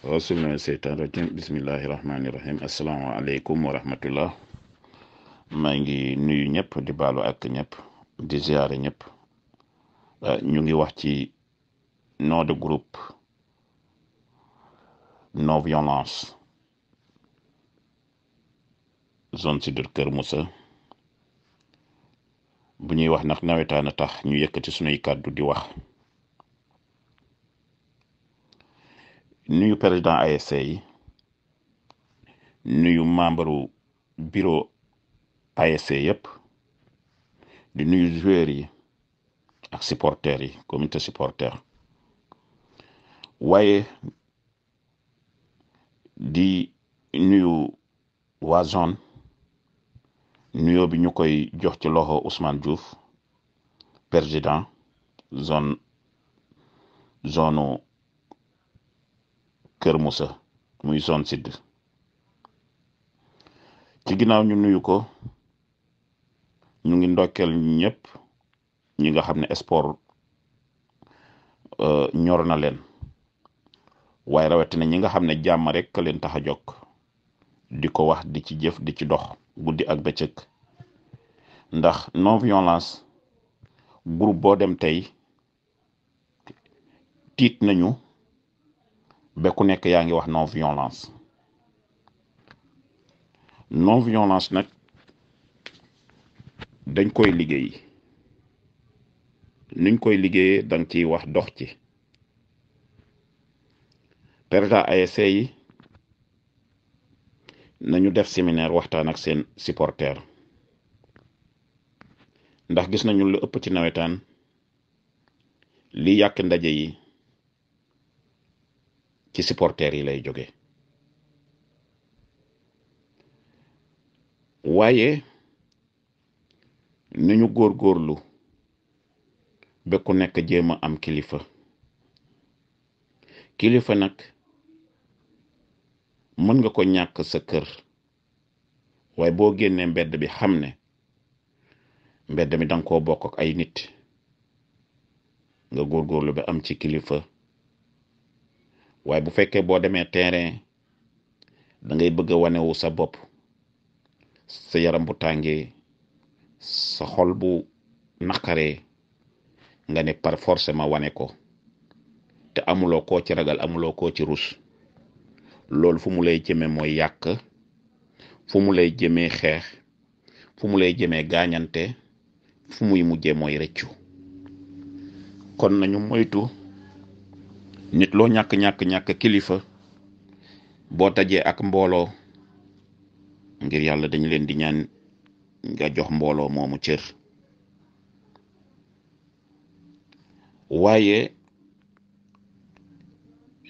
rasulna seytaan rajim bismillahi rahmaani rahim asalaamaaleykum wa rahmatullah. maa ngi nuyu ñëpp di baalu ak ñëpp di ziare ñëpp. ñu ngi wax ci nom de groupe non violence zone sud Kër Moussa bu ñuy wax nag nawetaan a tax ñu yëkkati sunuy kàddu di wax. nuyu président ASC yi, nuyu membre bureau ASC yëpp, di nuyu joueurs yi ak supporters yi comité supporter, waaye di nuyu waa zone nuyoo bi ñu koy jox ci loxo Ousmane Diouf président zone Kër Moussa muy zone sud. ci ginnaaw ñu nuyu ko ñu ngi ndokkeel ñëpp ñi nga xam ne sport ñor na leen, waaye rawatina ñi nga xam ne jàmm rek ka leen tax a jóg di ko wax di ci jëf di ci dox guddi ak bëccëg. ndax non violence groupe boo dem tey tiit nañu ba ku nekk yaa ngi wax non violence. non violence nag dañ koy liggéey, nuñ koy liggéeyee danga ciy wax dox ci. président ASC yi nañu def séminaire waxtaan ak seen supporter, ndax gis nañu lu ëpp ci nawetaan li yàq ndaje yi ci supporter yi lay jóge. waaye nañu góorgóorlu ba ku nekk jéem a am kilifa nag mën nga ko ñàkk sa kër, waaye boo génnee mbedd bi xam ne mbedd mi danga koo bokk ak ay nit, nga góorgóorlu ba am ci kilifa. waaye bu fekkee boo demee terrain da ngay bëgg a wanewu sa bopp, sa yaram bu tàngee, sa xol bu naqaree, nga ne par force ma wane ko, te amuloo koo ci ragal, amuloo koo ci rus. loolu fu mu lay jëmee mooy yàq, fu mu lay jëmee xeex, fu mu lay jëmee gaañante, fu muy mujjee mooy rëccu. kon nañu moytu nit loo ñàkk kilifa boo tajee ak mbooloo, ngir yàlla dañu leen di ñaan nga jox mbooloo moomu cër. waaye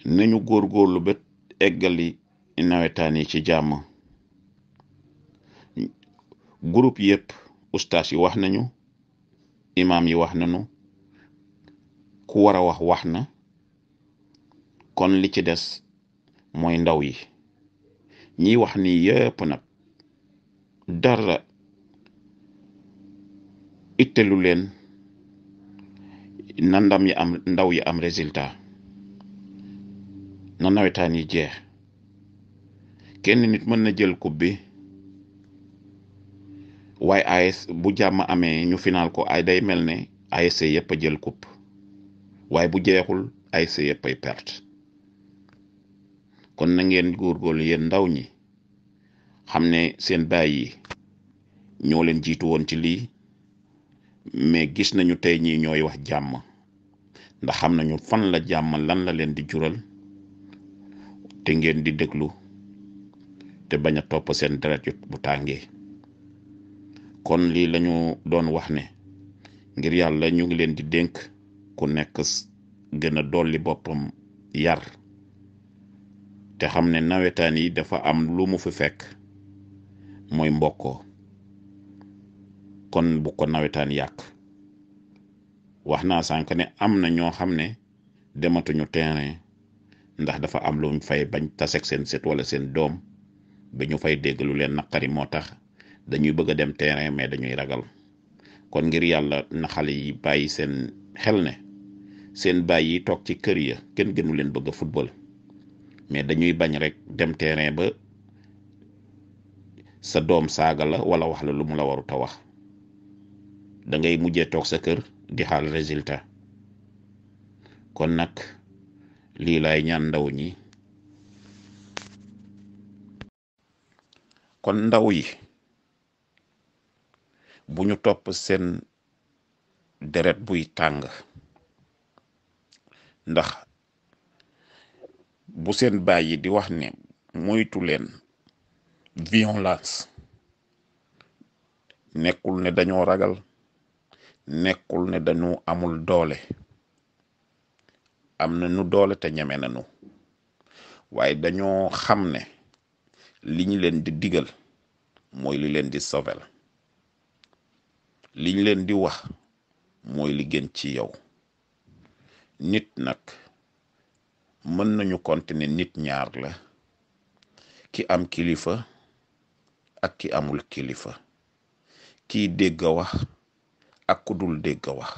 nañu góorgóorlu ba eggali nawetaan yi ci jàmm. groupe yëpp ustaas yi wax nañu, imaam yi wax nañu, ku war a wax na. kon li ci des mooy ndaw yi, ñiy wax ni yëpp nag dara ittelu leen na ndaw yi am résultat, na nawetaan yi jeex. kenn nit mën na jël coupe bi, waaye AS bu jàmm amee ñu final ko ay day mel ne ASC yëpp a jël coupe, waaye bu jeexul ASC yëpp ay perte. kon na ngeen góorgóorlu yéen ndaw ñi xam ne seen baay yi ñoo leen jiitu woon ci lii, mais gis nañu tey ñii ñooy wax jàmm, ndax xam nañu fan la jàmm lan la leen di jural. te ngeen di déglu te bañ a topp seen deret bu tàngee. kon lii lañu doon wax ne ngir yàlla ñu ngi leen di dénk ku nekk gën a dolli boppam yar, te xam ne nawetaan yi dafa am lu mu fi fekk mooy mbokkoo. kon bu ko nawetaan yàq. wax naa sànq ne am na ñoo xam ne dematuñu terrain ndax dafa am lu ñu fay bañ tasek seen set wala seen doom ba ñu fay dégg lu leen naqari, moo tax dañuy bëgg a dem terrain mais dañuy ragal. kon ngir yàlla na xale yi bàyyi seen xel ne seen baay yi toog ci kër ya kenn gënu leen bëgg a football, mais dañuy bañ rek dem terrain ba sa doom saaga la wala wax la lu mu la warut a wax da ngay mujjee toog sa kër di xaal résultat. kon nag lii laay ñaan ndaw ñi, kon ndaw yi bu ñu topp seen deret buy tàng, ndax bu seen baay yi di wax ne moytu leen violence, nekkul ne dañoo ragal, nekkul ne dañu amul doole, am na nu doole te ñeme nañu, waaye dañoo xam ne li ñu leen di digal mooy li leen di sobel, li ñu leen di wax mooy li gën ci yow. nit nag mën nañu continuer nit ñaar la, ki am kilifa ak ki amul kilifa, kiy dégg a wax ak ku dul dégg a wax,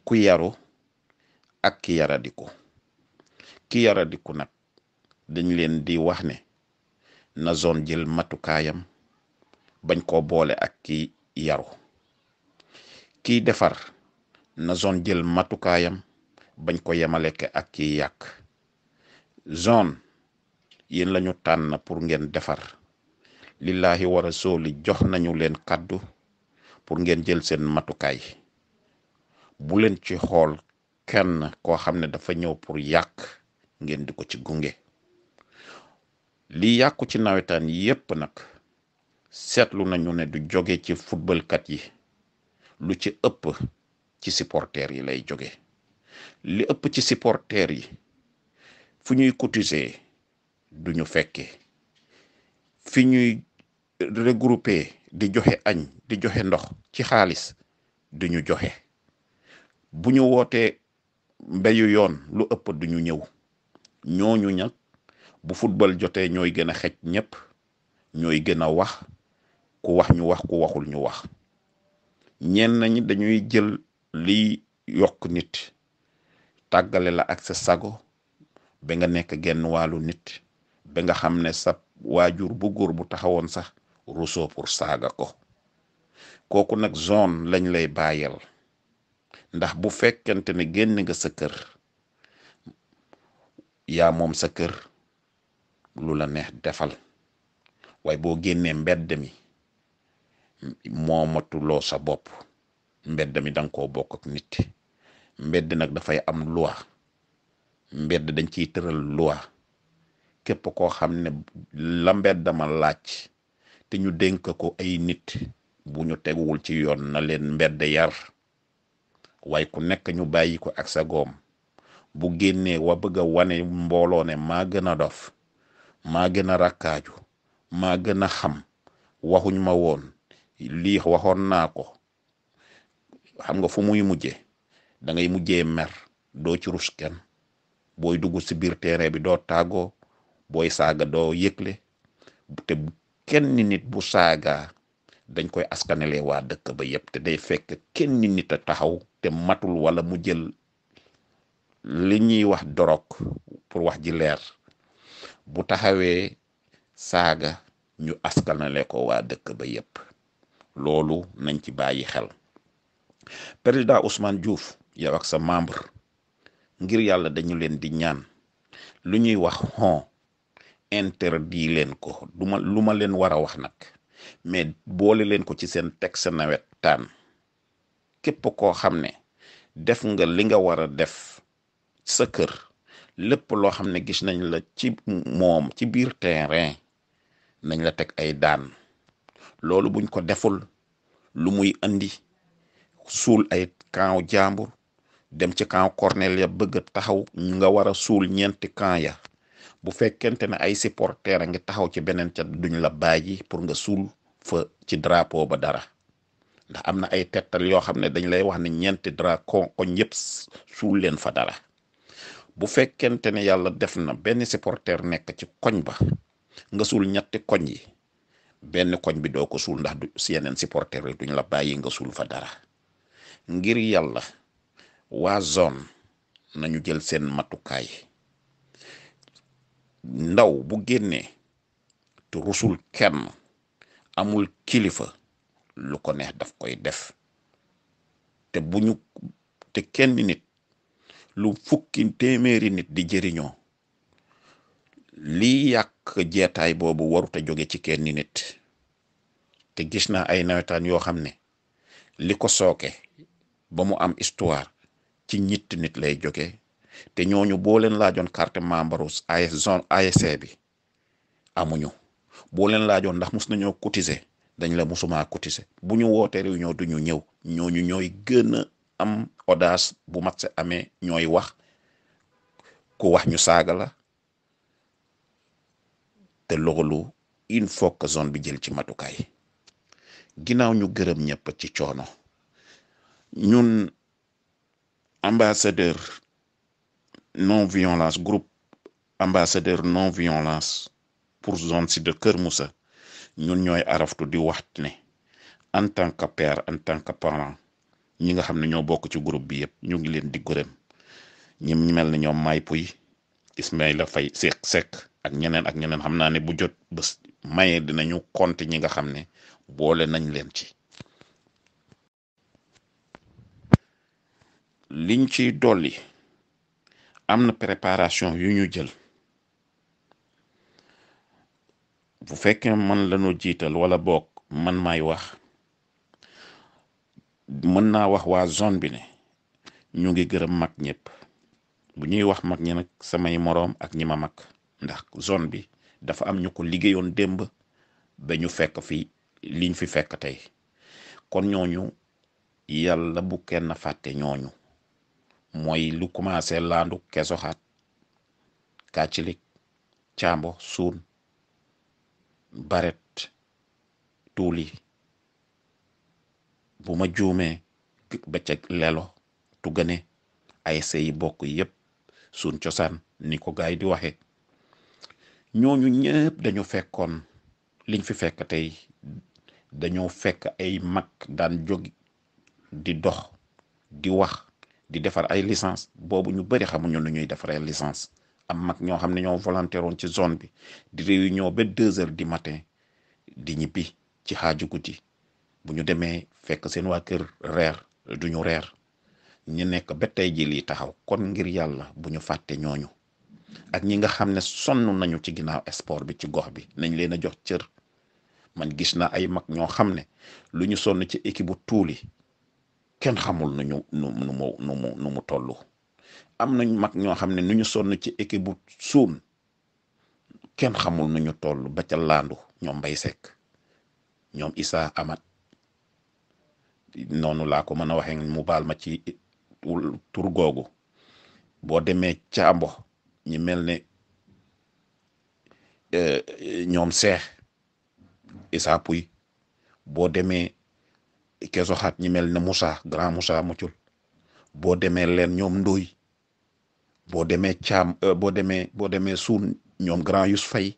ku yaru ak ki yaradiku. ki yaradiku nag dañ leen di wax ne na zone jël matukaayam bañ koo boole ak ki yaru. kiy defar na zone jël matukaayam bañ ko yemaleke ak ki yàq. zone yéen lañu tànn pour ngeen defar, lillahi wa rasuli jox nañu leen kàddu pour ngeen jël seen matukaay. bu leen ci xool kenn koo xam ne dafa ñëw pour yàq ngeen di ko ci gunge. li yàqu ci nawetaan yépp nag seetlu nañu ne du jóge ci footballkat yi, lu ci ëpp ci supporters yi lay jóge. li ëpp ci supporters yi fu ñuy cotiser duñu fekke, fi ñuy regrouper di joxe añ di joxe ndox ci xaalis duñu joxe. bu ñu wootee mbeyu yoon lu ëpp duñu ñëw. ñooñu nag bu football jotee ñooy gën a xej ñépp, ñooy gën a wax, ku wax ñu wax, ku waxul ñu wax. ñenn ñi dañuy jël liy yokk nit tàggale la ak sa sago ba nga nekk genn wàllu nit, ba nga xam ne sa waajur bu góor bu taxawoon sax rusoo pour saaga ko. kooku nag zone lañ lay bàyyel, ndax bu fekkente ne génn nga sa kër yaa moom sa kër, lu la neex defal, waaye boo génnee mbedd mi moomatuloo sa bopp. mbedd mi danga koo bokk ak nit. mbedd nag dafay am loi, mbedd dañ ciy tëral loi. képp koo xam ne la mbedd ma laaj te ñu dénk ko ay nit, bu ñu teguwul ci yoon na leen mbedd yar. waaye ku nekk ñu bàyyi ko ak sa goom. bu génnee wa bëgg a wane mbooloo ne maa gën a dof, maa gën a rakkaaju, maa gën a xam, waxuñ ma woon lii waxoon naa ko. xam nga fu muy mujje? da ngay mujjee mer, doo ci rus kenn. booy dugg ci biir terrain bi doo tàggoo, booy saaga doo yëgle. te kenn nit bu saaga dañ koy askanele waa dëkk ba yépp, te day fekk kenn nit a taxaw te matul, wala mu jël li ñuy wax dorog pour wax ji leer. bu taxawee saaga ñu askanele ko waa dëkk ba yépp. loolu nañ ci bàyyi xel. président Ousmane Diouf yow ak sa membre, ngir yàlla dañu leen di ñaan lu ñuy wax interdit leen ko. lu ma leen war a wax nag, mais boole leen ko ci seen texte nawetaan. képp koo xam ne def nga li nga war a def sa kër, lépp loo xam ne gis nañ la ci moom ci biir terrain, nañ la teg ay daan. loolu buñ ko deful, lu muy andi suul ay camp jàmbur, dem ci camp Cornel ya bëgg taxaw, ñu nga war a suul ñeenti camp ya. bu fekkente ne ay supporter a ngi taxaw ci beneen ca duñ la bàyyi pour nga suul fa ci drapeau ba dara. ndax am na ay tettal yoo xam ne dañ lay wax ne ñeenti drapeau koñ yëpp suul leen fa dara. bu fekkente ne yàlla def na benn supporter nekk ci koñ ba, nga suul ñetti koñ yi, benn koñ bi doo ko suul, ndax du si yeneen supporter yi duñ la bàyyi nga suul fa dara. ngir yàlla waa zone nañu jël seen matukaay. ndaw bu génnee te rusul kenn amul kilifa lu ko neex daf koy def te kenn nit lu fukki téeméeri nit di jëriñoo lii yàq jeetaay boobu warut a jóge ci kenn nit te gis naa ay nawetaan yoo xam ne li ko sooke ba mu am histoire ci ñitt nit lay jóge te ñooñu boo leen laajoon carte membre ASC bi amuñu boo leen laajoon ndax mus nañoo cotiser dañ la musuma cotiser bu ñu wootee réunion duñu ñëw ñooñu ñooy gën a am audace bu mat sa amee ñooy wax ku wax ñu saaga la te loolu il faut que zone bi jël ci matukaay ginnaaw ñu gërëm ñëpp ci coono ñun ambassadeur non violence groupe ambassadeur non violence pour zone sud de Kër Moussa ñun ñooy araftu di wax ne en tant que père en tant que parent ñi nga xam ne ñoo bokk ci groupe bi yëpp ñu ngi leen di gërëm ñi mel ne ñoom May Puy Ismaïla Faye Seck ak ñeneen xam naa ne bu jot bés maye dinañu compter ñi nga xam ne boole nañ leen ci. liñ ciy dolli am na préparation yu ñu jël bu fekkee man lañu jiital wala boog man may wax mën naa wax waa zone bi ne ñu ngi gërëm mag ñëpp bu ñuy wax mag ñi nag samay moroom ak ñi ma mag ndax zone bi dafa am ñu ko liggéeyoon démb ba ñu fekk fi liñ fi fekk tey kon ñooñu yàlla bu kenn fàtte ñooñu mooy lu commencé laandu kesoxaat kàccilik caambo suun baret tuuli bu ma juumee bëccëg lelo tuggane ay sey bokk yépp suun cosaan ni ko gaay di waxe ñooñu ñëpp dañu fekkoon liñ fi fekk tey dañoo fekk ay mag daan jóg di dox di wax di defar ay licence boobu ñu bari xamuñu nu ñuy defaree licence am mag ñoo xam ne ñoo volontaire woon ci zone bi di réunion ba 2 heures du matin di ñibbi ci xaaju guddi bu ñu demee fekk seen waa kër reer duñu reer ñu nekk ba tey ji lii taxaw kon ngir yàlla bu ñu fàtte ñooñu ak ñi nga xam ne sonn nañu ci ginnaaw sport bi ci gox bi nañ leen a jox cër man gis na ay mag ñoo xam ne lu ñu sonn ci équipe bu tuuli kenn xamul nu mu tollu am nañ mag ñoo xam ne nu ñu sonn ci équipe bu suun kenn xamul nu ñu toll ba ca laandu ñoom Mbay Sekk ñoom Issa Amat noonu laa ko mën a waxee mu baal ma ci tur googu boo demee caambo ñi mel ne ñoom Seex Issa Puy boo demee kesoxaat ñi mel ne Moussa grand Moussa muccul boo demee leen ñoom Ndoy boo demee boo demee suun ñoom grand Yus Fay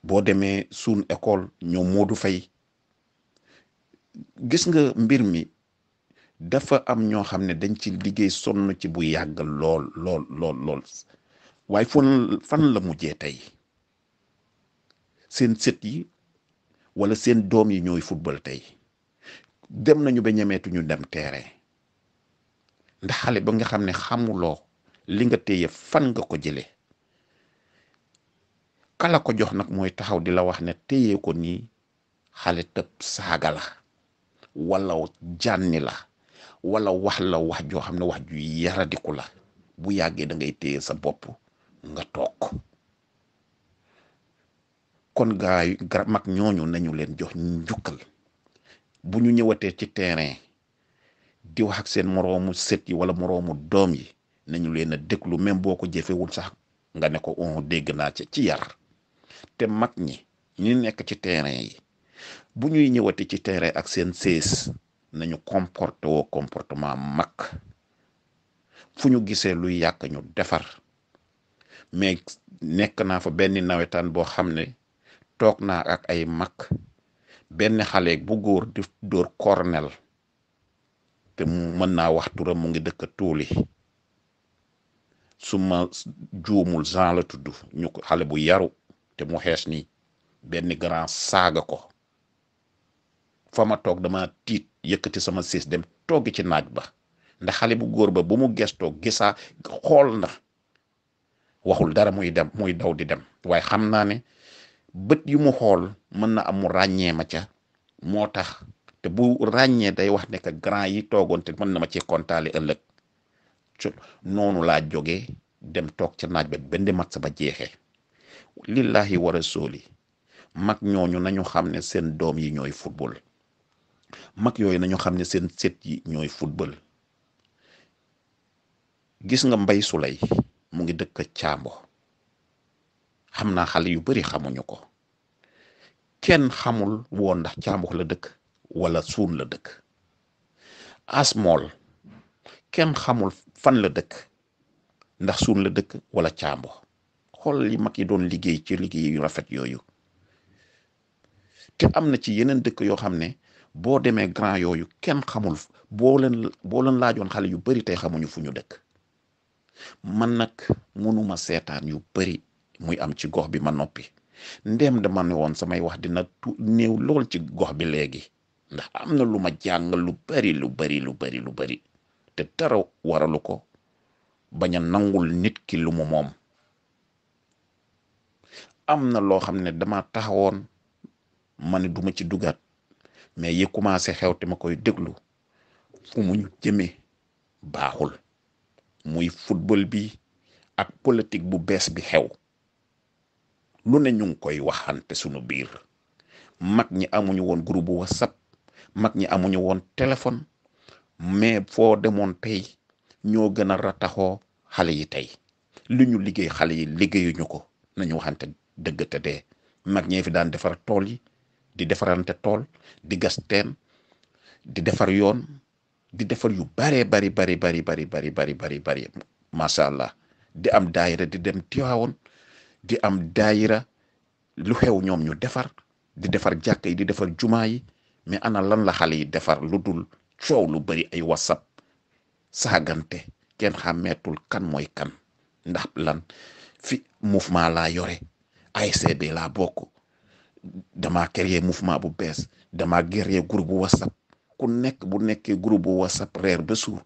boo demee suun école ñoom Modou Fay gis nga mbir mi dafa am ñoo xam ne dañ ci liggéey sonn ci bu yàgg lool waaye fan la mujjee tey seen sët yi wala seen doom yi ñooy football tey dem nañu ba ñemeetuñu dem terrain ndax xale ba nga xam ne xamuloo li nga téye fan nga ko jëlee kala ko jox nag mooy taxaw di la wax ne téye ko nii xale tëb saaga la wala jànni la wala wax la wax joo xam ne wax ju yaradiku la bu yàggee da ngay téye sa bopp nga toog kon gaay mag ñooñu nañu leen jox njukkal bu ñu ñëwatee ci terrain di wax ak seen moroomu sët yi wala moroomu doom yi nañu leen a déglu même boo ko jëfewul sax nga ne ko on dégg naa ci yar te mag ñi ñu nekk ci terrain yi bu ñuy ñëwati ci terrain ak seen sées nañu comportement mag fu ñu gisee luy yàq ñu defar mais nekk naa fa benn nawetaan boo xam ne toog naa ak ay mag benn xale bu góor di dóor cornel te mën naa wax turam mu ngi dëkk tuuli su ma juumul Jean la tudd ñu ko xale bu yaru te mu xees nii benn grand saaga ko fa ma toog dama tiit yëkkati sama siis dem toogi ci naaj ba ndax xale bu góor ba bu mu gestoo gisaa xool na waxul dara muy daw di dem waaye xam naa ne bët yu mu xool mën na am mu ràññee ma ca moo tax te bu ràññee day wax ne que grand yi toogoon te mën na ma ci kontaale ëllëg noonu laa jógee dem toog ca naaj ba benn mat sa ba jeexee lillahi wa rasuli mag ñooñu nañu xam ne seen doom yi ñooy football mag yooyu nañu xam ne seen set yi ñooy football gis nga Mbay Sulay mu ngi dëkk Caambo xam naa xale yu bari xamuñu ko kenn xamul woon ndax Caambo la dëkk wala Suun la dëkk Asmool kenn xamul fan la dëkk ndax Suun la dëkk wala Caambo xool li mag yi doon liggéey ci liggéey yu rafet yooyu te am na ci yeneen dëkk yoo xam ne boo demee grand yooyu kenn xamul boo leen laajoon xale yu bari tey xamuñu fu ñu dëkk man nag mënuma seetaan yu bari muy am ci gox bi ma noppi ndéem dama ne woon samay wax dina néew lool ci gox bi léegi ndax am na lu ma jàng lu bari te dara waralu ko bañ a nangul nit ki lu mu moom am na loo xam ne dama taxawoon ma ne duma ci dugaat mais yi commencé xew te ma koy déglu fu mu ñu jëmee baaxul muy football bi ak politique bu bees bi xew lu ne ñu ngi koy waxante sunu biir mag ñi amuñu woon groupe WhatsApp mag ñi amuñu woon téléphone mais foo demoon tey ñoo gën a rataxoo xale yi tey lu ñu liggéey xale yi liggéeyuñu ko nañu waxante dëgg te dee mag ñee fi daan defar tool yi di defarante tool di gas teen di defar yoon di defar yu bari macha allah di am daayira di dem Tiwaawoon di am daayira lu xew ñoom ñu defar di defar jàkka yi di defar jumaa yi mais ana lan la xale yi defar lu dul coow lu bari ay WhatsApp saagante kenn xàmmeetul kan mooy kan ndax lan fi mouvement laa yore ASC laa bokk dama créer mouvement bu bees dama créer groupe bu WhatsApp ku nekk bu nekkee groupe bu WhatsApp reer ba suur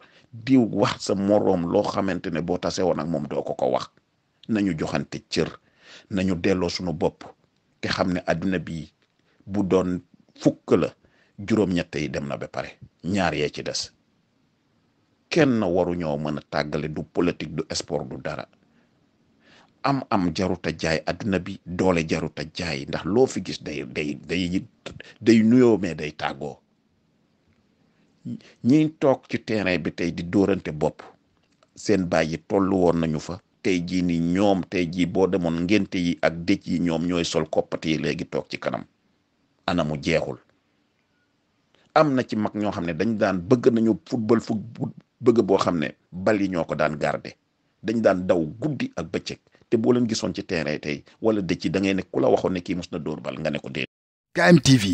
di wax sa moroom loo xamante ne boo tase woon ak moom doo ko wax nañu joxante cër nañu delloo suñu bopp te xam ne àddina bi bu doon fukk la juróom-ñett yi dem na ba pare ñaar yee ci des kenn waruñoo mën a tàggale du politique du sport du dara am jaruta jaay àdduna bi doole jaruta jaay ndax loo fi gis day nuyoo mais day tàggoo ñi toog ci terrain bi tey di dóorante bopp seen baay yi tollu woon nañu fa tey jii ni ñoom tey jii boo demoon ngénte yi ak dëj yi ñoom ñooy sol koppati yi léegi toog ci kanam anamu jeexul am na ci mag ñoo xam ne dañ daan bëgg nañu football bëgg boo xam ne bal yi ñoo ko daan garder dañ daan daw guddi ak bëccëg te boo leen gisoon ci terrain tey wala dëcc da ngay ne ku la waxoon ne kii mos na dóor bal nga ne ko dee. KMTV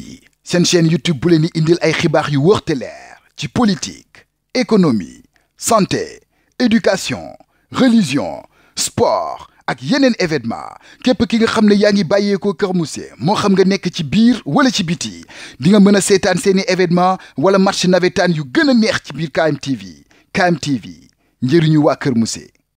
seen chaîne YouTube bu leen di indil ay xibaar yu wër te leer ci politique économie santé éducation religion sport ak yeneen événement képp ki nga xam ne yaa ngi bàyyeekoo Kër Mousse moo xam nga nekk ci biir wala ci biti di nga mën a seetaan seeni événement wala match navétane yu gën a neex ci biir KMTV njëriñu waa Kër Mousse.